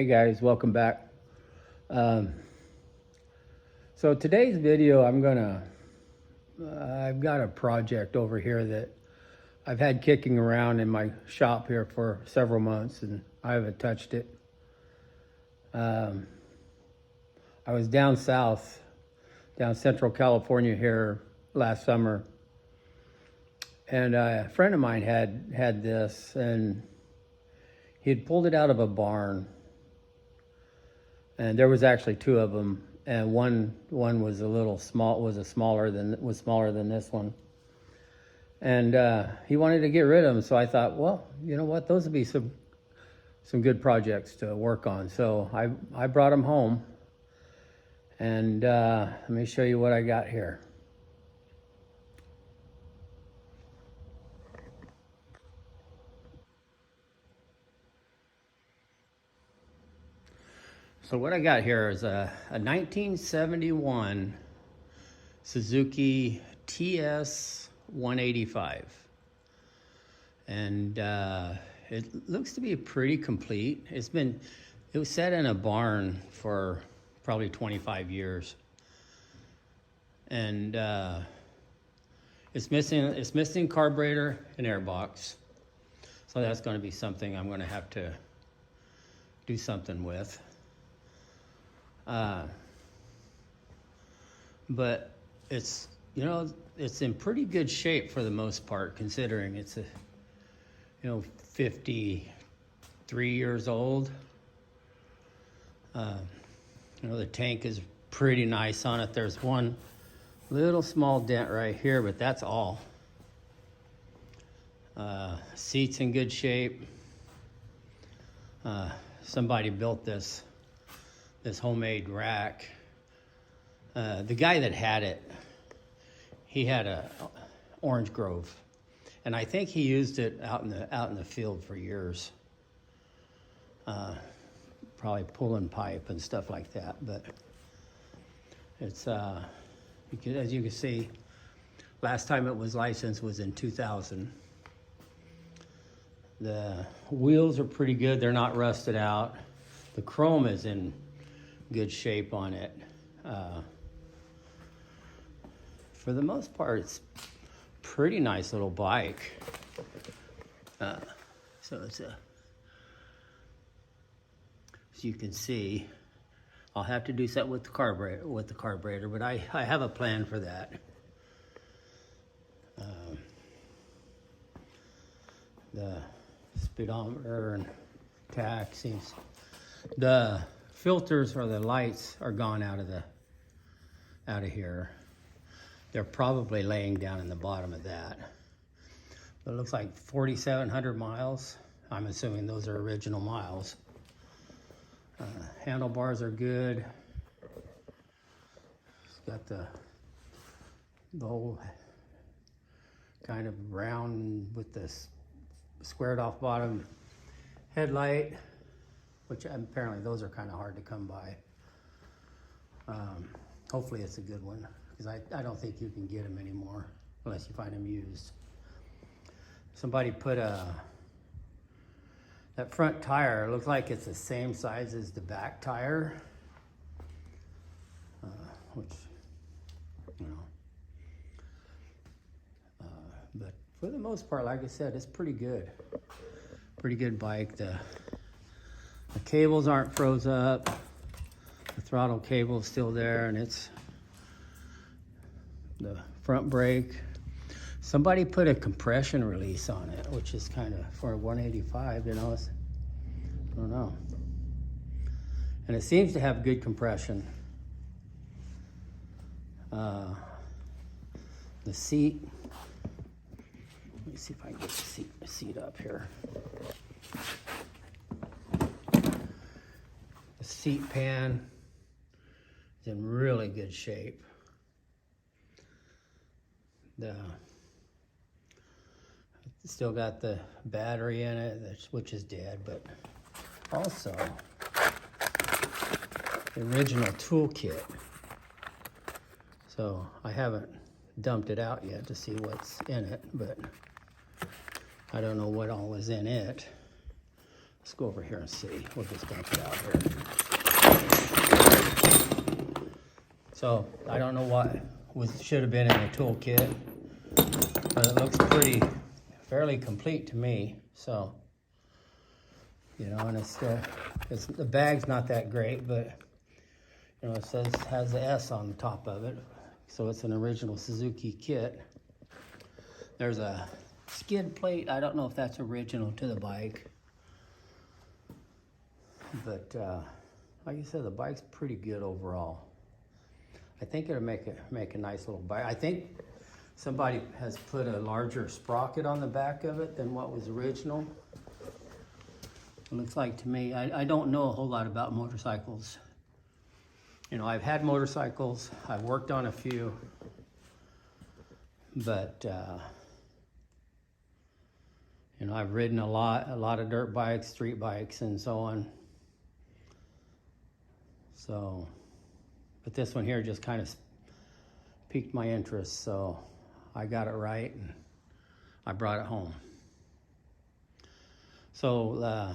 Hey guys, welcome back. So today's video, I've got a project over here that I've had kicking around in my shop here for several months and I haven't touched it. I was down south, down Central California here last summer, and a friend of mine had this, and he had pulled it out of a barn. And there was actually two of them, and one was a little small, was smaller than this one. And he wanted to get rid of them, so I thought, well, you know what, those would be some good projects to work on. So I brought them home, and let me show you what I got here. So what I got here is a 1971 Suzuki TS185. And it looks to be pretty complete. It was set in a barn for probably 25 years. And it's missing carburetor and airbox. So that's going to be something I'm going to have to do something with. But it's in pretty good shape for the most part, considering it's 53 years old. The tank is pretty nice on it. There's one little small dent right here, but that's all. Seat's in good shape. Somebody built this homemade rack. The guy that had it, he had a orange grove, and I think he used it out in the field for years. Probably pulling pipe and stuff like that. But it's as you can see, last time it was licensed was in 2000. The wheels are pretty good; they're not rusted out. The chrome is in good shape on it. For the most part, it's pretty nice little bike. So it's as you can see, I'll have to do something with the carburetor, but I have a plan for that. The speedometer and tach seems, the filters or the lights are gone out of here. They're probably laying down in the bottom of that. But it looks like 4,700 miles. I'm assuming those are original miles. Handlebars are good. It's got the whole kind of round with this squared off bottom headlight, which apparently those are kind of hard to come by. Hopefully it's a good one, because I don't think you can get them anymore unless you find them used. Somebody put that front tire, it looks like it's the same size as the back tire, which, but for the most part, like I said, it's pretty good. Pretty good bike. The cables aren't froze up. The throttle cable is still there, and it's the front brake. Somebody put a compression release on it, which is kind of, for a 185, I don't know. And it seems to have good compression. The seat, let me see if I can get the seat up here. The seat pan is in really good shape. It's still got the battery in it, which is dead, but also the original toolkit. So I haven't dumped it out yet to see what's in it, but I don't know what all was in it. Let's go over here and see. We'll just dump it out here. So I don't know what should have been in the toolkit, but it looks fairly complete to me. So, you know, and the bag's not that great, but you know, it has the S on the top of it, so it's an original Suzuki kit. There's a skid plate. I don't know if that's original to the bike, but like I said, the bike's pretty good overall. I think it'll make a nice little bike. I think somebody has put a larger sprocket on the back of it than what was original. It looks like to me. I don't know a whole lot about motorcycles. You know, I've had motorcycles. I've worked on a few, but you know, I've ridden a lot of dirt bikes, street bikes, and so on. So, but this one here just kind of piqued my interest, so I got it right and I brought it home. So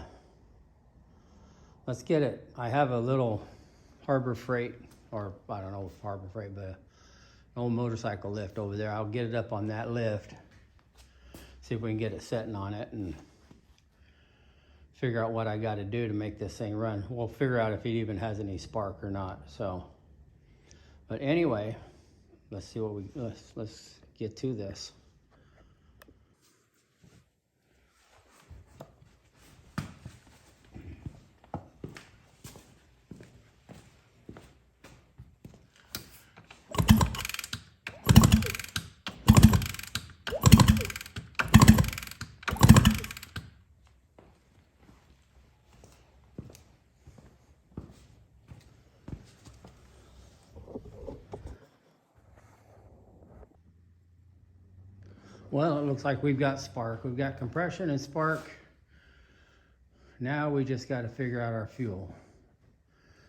let's get it. I have a little Harbor Freight, or I don't know if Harbor Freight, but an old motorcycle lift over there. I'll get it up on that lift, see if we can get it sitting on it and figure out what I got to do to make this thing run. We'll figure out if it even has any spark or not. So, but anyway, let's see what let's get to this. Well, it looks like we've got spark. We've got compression and spark. Now we just got to figure out our fuel.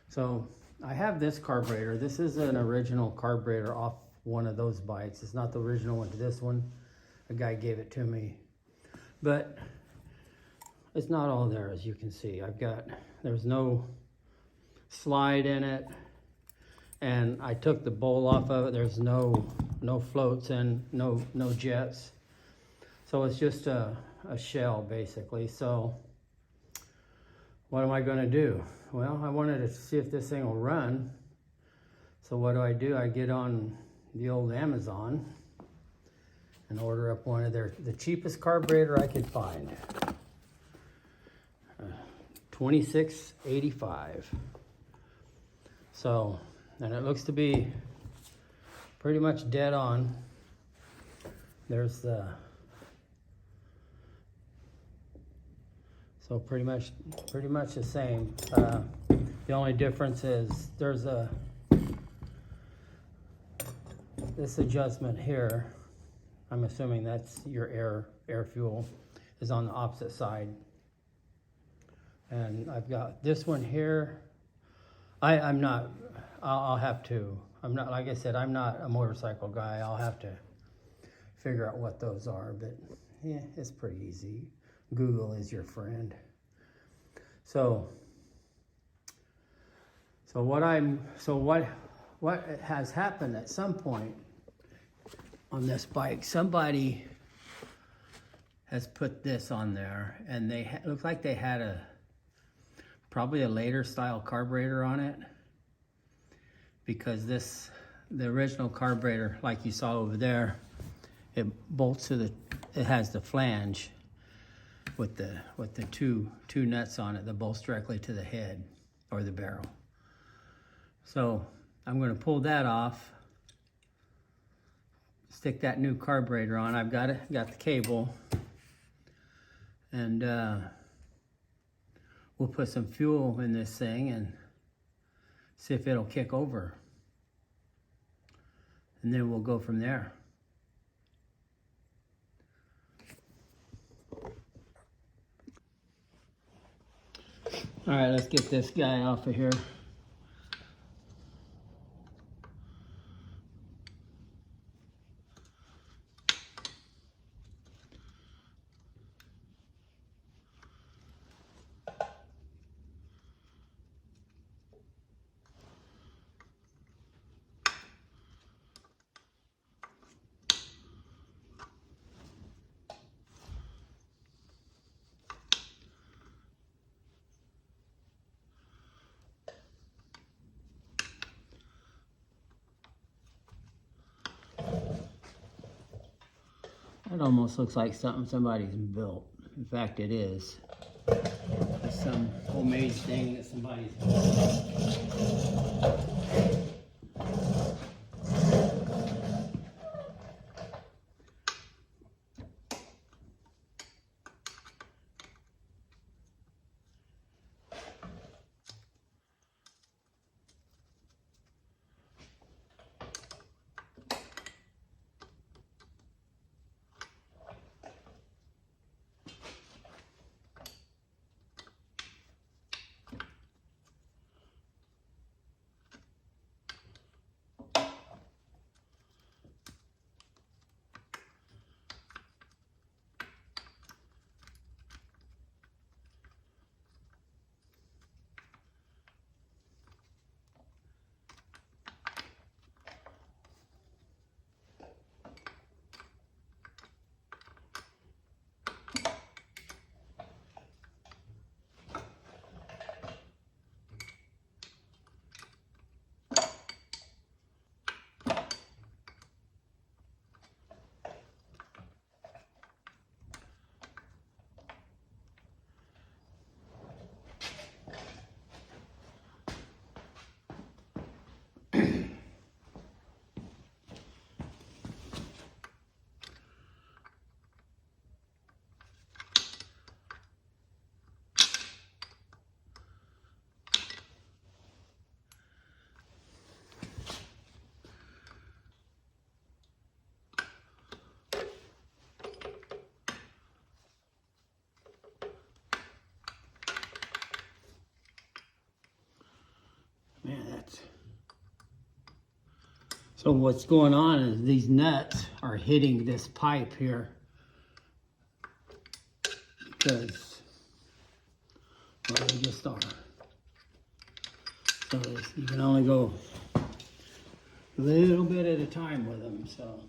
So I have this carburetor. This is an original carburetor off one of those bikes. It's not the original one to this one. A guy gave it to me. But it's not all there, as you can see. There's no slide in it. And I took the bowl off of it. There's no floats and no jets. So it's just a shell basically. So what am I gonna do? Well, I wanted to see if this thing will run. So what do? I get on the old Amazon and order up one of the cheapest carburetor I could find. $26.85. So, and it looks to be pretty much dead on. There's so pretty much the same. The only difference is there's this adjustment here. I'm assuming that's your air fuel is on the opposite side. And I've got this one here. I'm not, like I said, I'm not a motorcycle guy. I'll have to figure out what those are, but yeah, it's pretty easy. Google is your friend. So what has happened at some point on this bike, somebody has put this on there, and they look like they had probably a later style carburetor on it, because the original carburetor, like you saw over there, it bolts to it has the flange with the two nuts on it that bolts directly to the head or the barrel. So I'm going to pull that off, stick that new carburetor on. I've got the cable, and we'll put some fuel in this thing and see if it'll kick over. And then we'll go from there. All right, let's get this guy off of here. That almost looks like something somebody's built. In fact, it is. It's some homemade thing that somebody's built. Man, that's... So what's going on is these nuts are hitting this pipe here because, well, they just are. So you can only go a little bit at a time with them, so.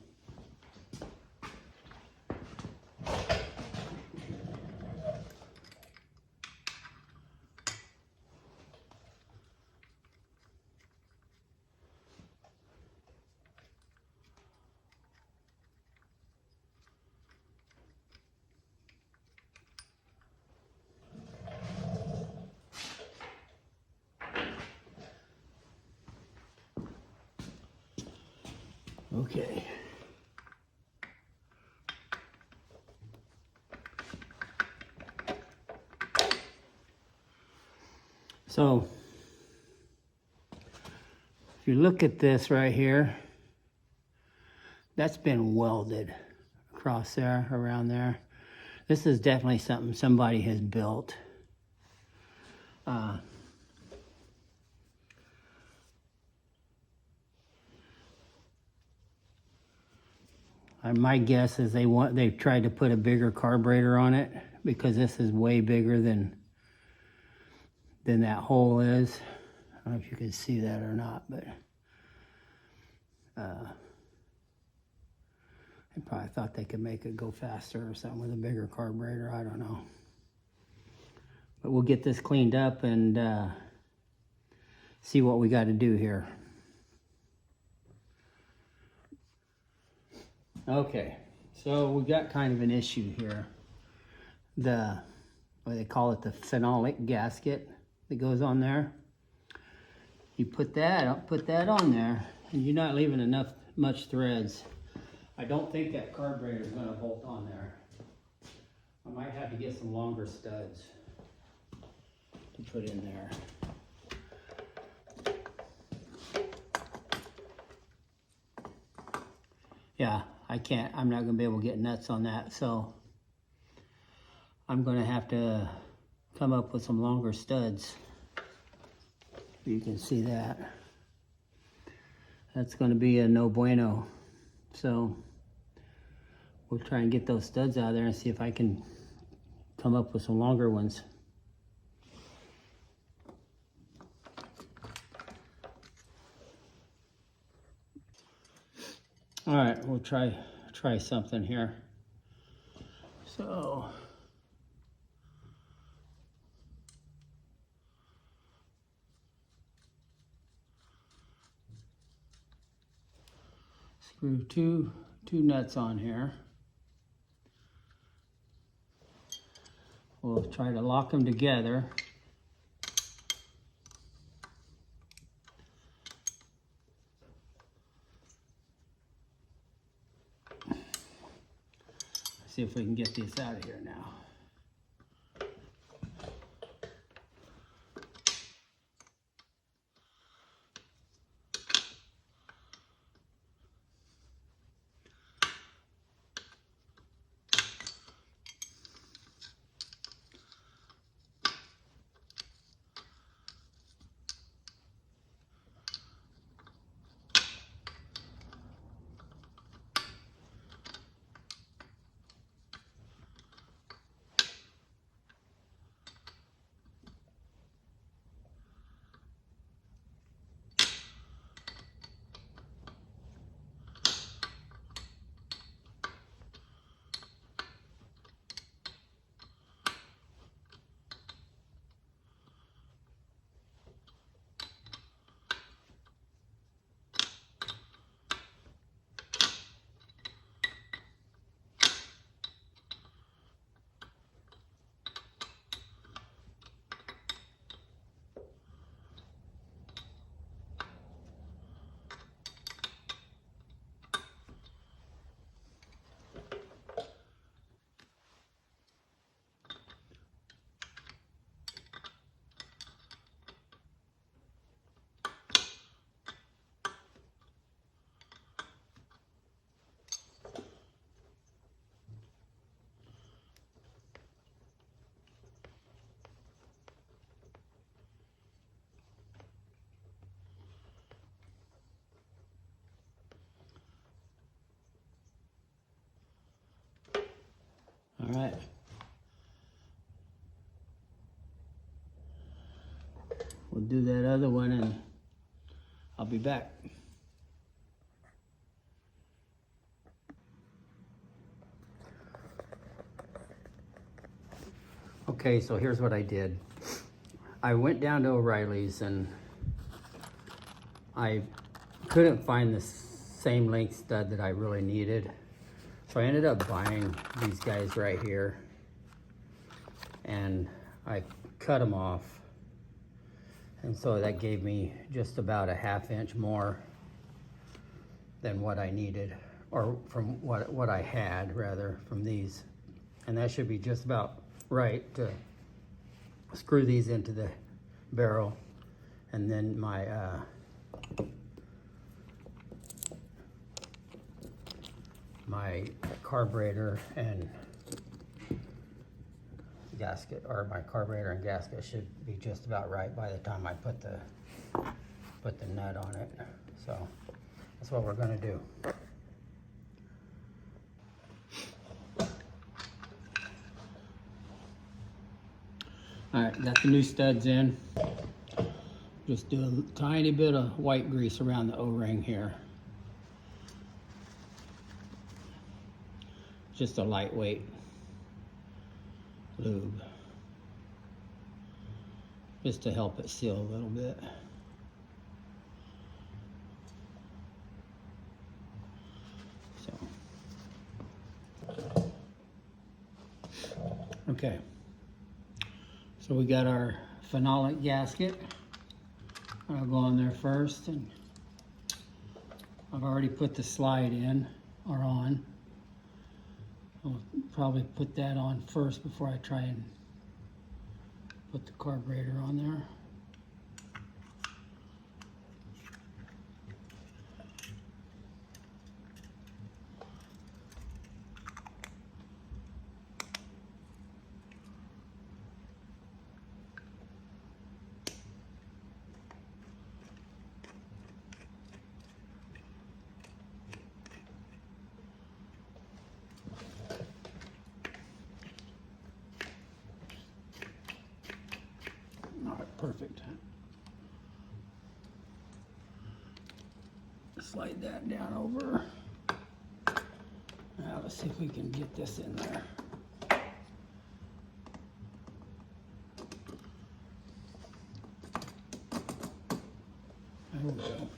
Okay. So, if you look at this right here, that's been welded across there, around there. This is definitely something somebody has built. My guess is they've tried to put a bigger carburetor on it because this is way bigger than that hole is. I don't know if you can see that or not, but they probably thought they could make it go faster or something with a bigger carburetor. I don't know. But we'll get this cleaned up and see what we got to do here. Okay, so we got kind of an issue here. What they call it, the phenolic gasket that goes on there. You put that on there, and you're not leaving much threads. I don't think that carburetor is going to bolt on there. I might have to get some longer studs to put in there. Yeah, I'm not going to be able to get nuts on that, so I'm going to have to come up with some longer studs. You can see that. That's going to be a no bueno. So we'll try and get those studs out of there and see if I can come up with some longer ones. All right, we'll try something here. So screw two nuts on here. we'll try to lock them together. See if we can get these out of here now. All right. We'll do that other one and I'll be back. Okay, so here's what I did. I went down to O'Reilly's and I couldn't find the same length stud that I really needed. So I ended up buying these guys right here and I cut them off. And so that gave me just about a ½ inch more than what I needed, or from what I had rather from these. And that should be just about right to screw these into the barrel. And then my my carburetor and gasket, or my carburetor and gasket should be just about right by the time I put the nut on it. So that's what we're gonna do. All right, got the new studs in. Just do a tiny bit of white grease around the O-ring here. Just a lightweight lube, just to help it seal a little bit. So, okay. So we got our phenolic gasket. I'll go on there first, and I've already put the slide in, or on. I'll probably put that on first before I try and put the carburetor on there. Perfect. Slide that down over. Now let's see if we can get this in there. There we go.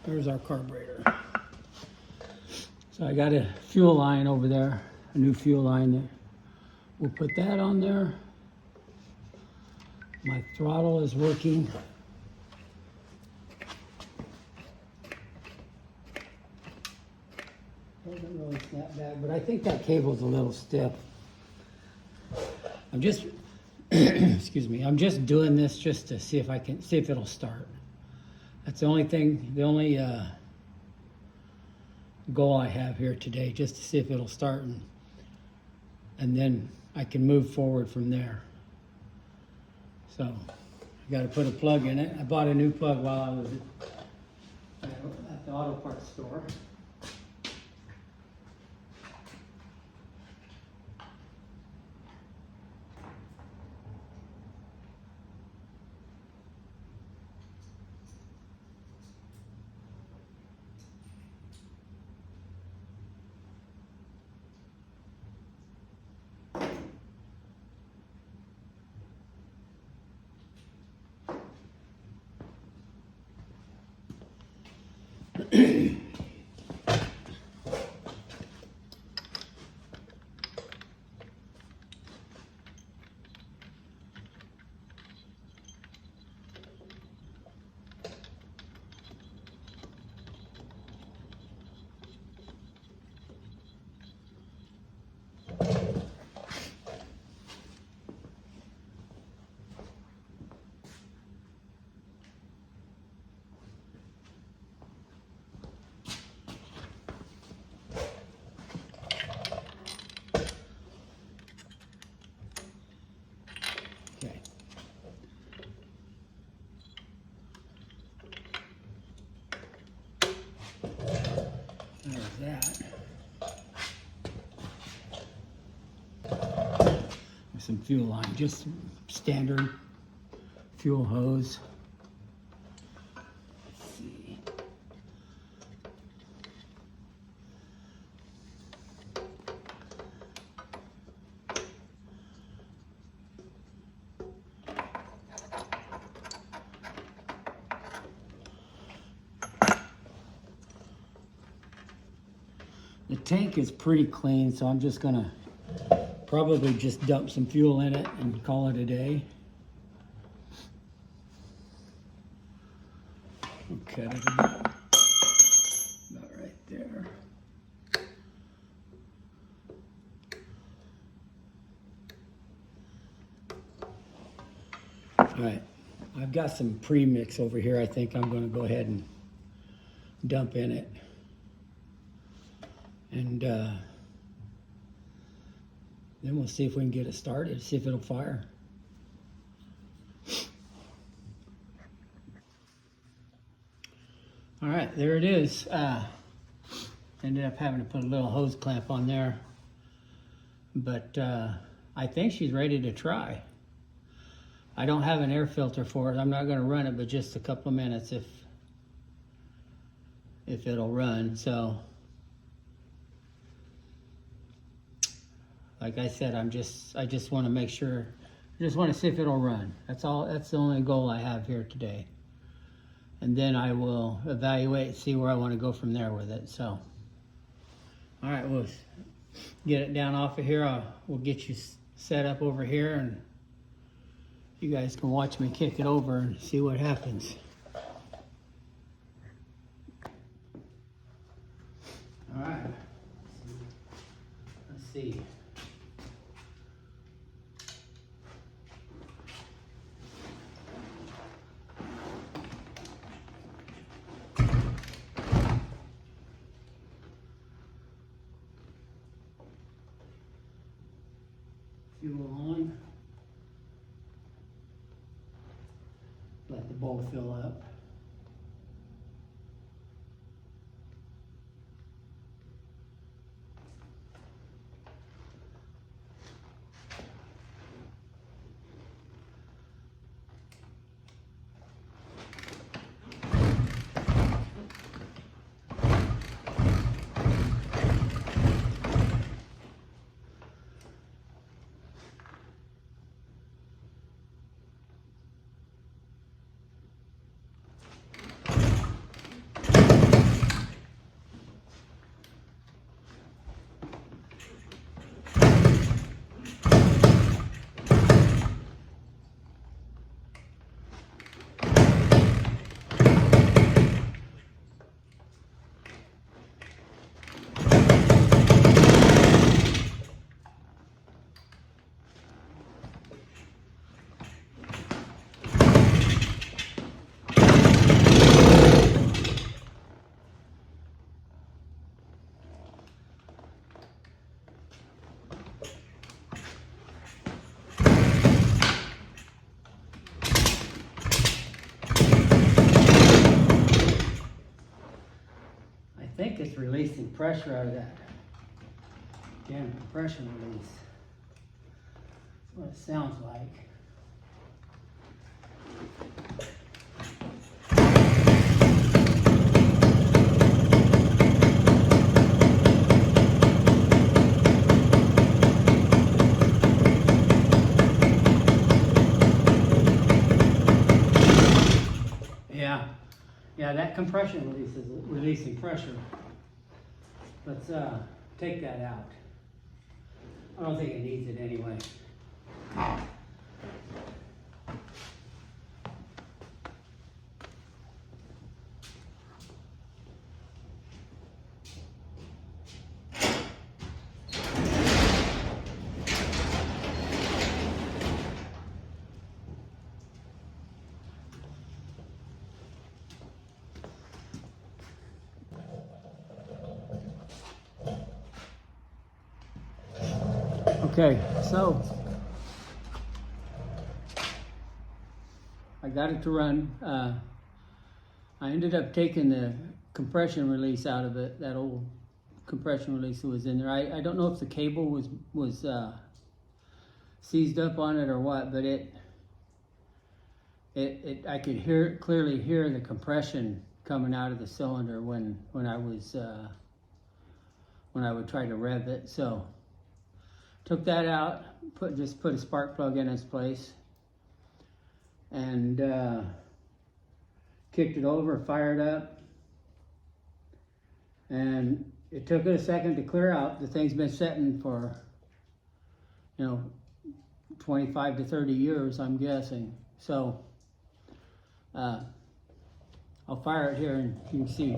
There's our carburetor. So I got a fuel line over there, a new fuel line there. We'll put that on there. My throttle is working. Doesn't really snap back, but I think that cable's a little stiff. I'm just, excuse me, I'm just doing this just to see if I can, see if it'll start. That's the only thing, the only goal I have here today, just to see if it'll start, and then I can move forward from there. So I got to put a plug in it. I bought a new plug while I was at the auto parts store. Okay. There's that. With some fuel line, just standard fuel hose. Let's see. The tank is pretty clean, so I'm just gonna probably just dump some fuel in it and call it a day. Okay, that's about right there. All right, I've got some pre-mix over here. I think I'm gonna go ahead and dump in it. And then we'll see if we can get it started, see if it'll fire. All right, there it is. Ended up having to put a little hose clamp on there, but I think she's ready to try. I don't have an air filter for it. I'm not going to run it, but just a couple of minutes if it'll run. So like I said, I just want to make sure, I just want to see if it'll run. That's all. That's the only goal I have here today. And then I will evaluate, see where I want to go from there with it. So, all right, we'll get it down off of here. We'll get you set up over here, and you guys can watch me kick it over and see what happens. All right. Let's see. Fuel on. Let the bowl fill up. releasing pressure out of that damn compression release. That's what it sounds like. Yeah, that compression release is releasing pressure. Let's take that out. I don't think it needs it anyway. Okay, so I got it to run. I ended up taking the compression release out of it, that old compression release that was in there. I don't know if the cable was seized up on it or what, but I could clearly hear the compression coming out of the cylinder when I would try to rev it. So took that out, just put a spark plug in its place, and kicked it over, fired up, and it took it a second to clear out. The thing's been sitting for, 25 to 30 years, I'm guessing. So I'll fire it here and you can see.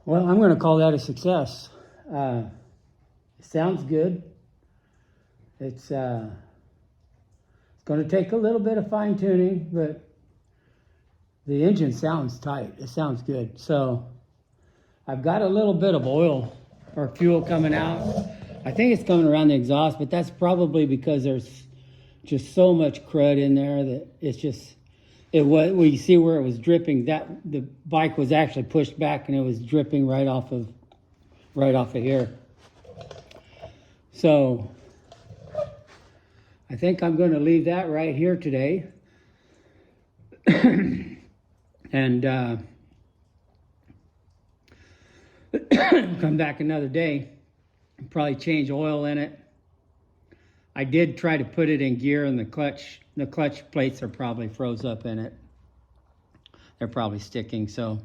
Well, I'm going to call that a success. It sounds good. It's going to take a little bit of fine tuning, but the engine sounds tight. It sounds good. So I've got a little bit of oil or fuel coming out. I think it's coming around the exhaust, but that's probably because there's just so much crud in there that it's just, well, you see where it was dripping, that the bike was actually pushed back and it was dripping right off of here. So I think I'm going to leave that right here today and come back another day and probably change oil in it. I did try to put it in gear, and the clutch plates are probably froze up in it. They're probably sticking, so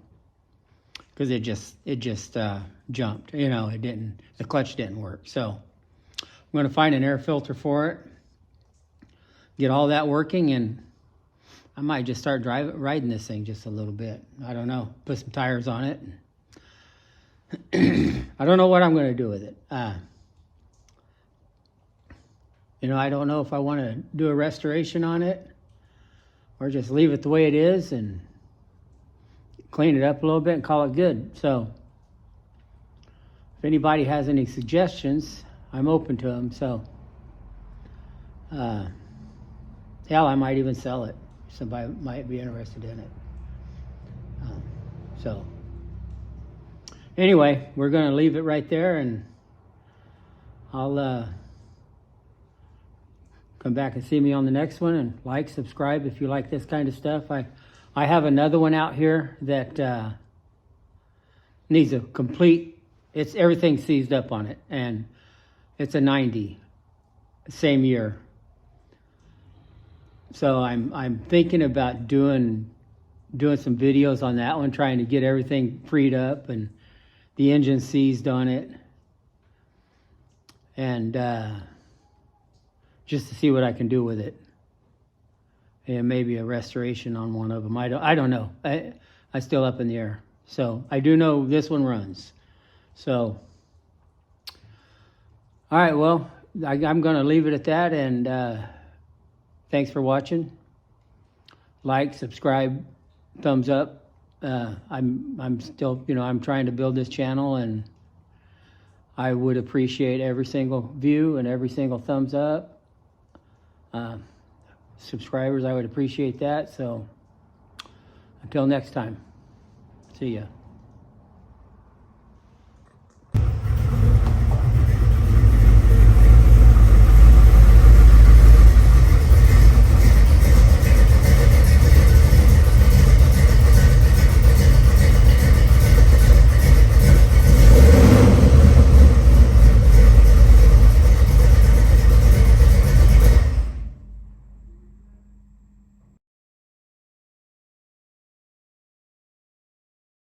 because it just jumped. The clutch didn't work. So I'm going to find an air filter for it, get all that working, and I might just start riding this thing just a little bit. I don't know. Put some tires on it. I don't know what I'm going to do with it. I don't know if I want to do a restoration on it or just leave it the way it is and clean it up a little bit and call it good. So if anybody has any suggestions, I'm open to them. So Hell, I might even sell it. Somebody might be interested in it. So anyway, we're going to leave it right there, and I'll come back and see me on the next one, and like, subscribe if you like this kind of stuff. I have another one out here that needs a complete, it's everything seized up on it, and it's a 90, same year. So I'm thinking about doing some videos on that one, trying to get everything freed up and the engine seized on it, and just to see what I can do with it, and maybe a restoration on one of them. I don't know. I still up in the air. So I do know this one runs. So all right, well, I'm going to leave it at that, and thanks for watching. Like, subscribe, thumbs up. I'm still, I'm trying to build this channel, and I would appreciate every single view and every single thumbs up. Subscribers, I would appreciate that. So until next time, see ya.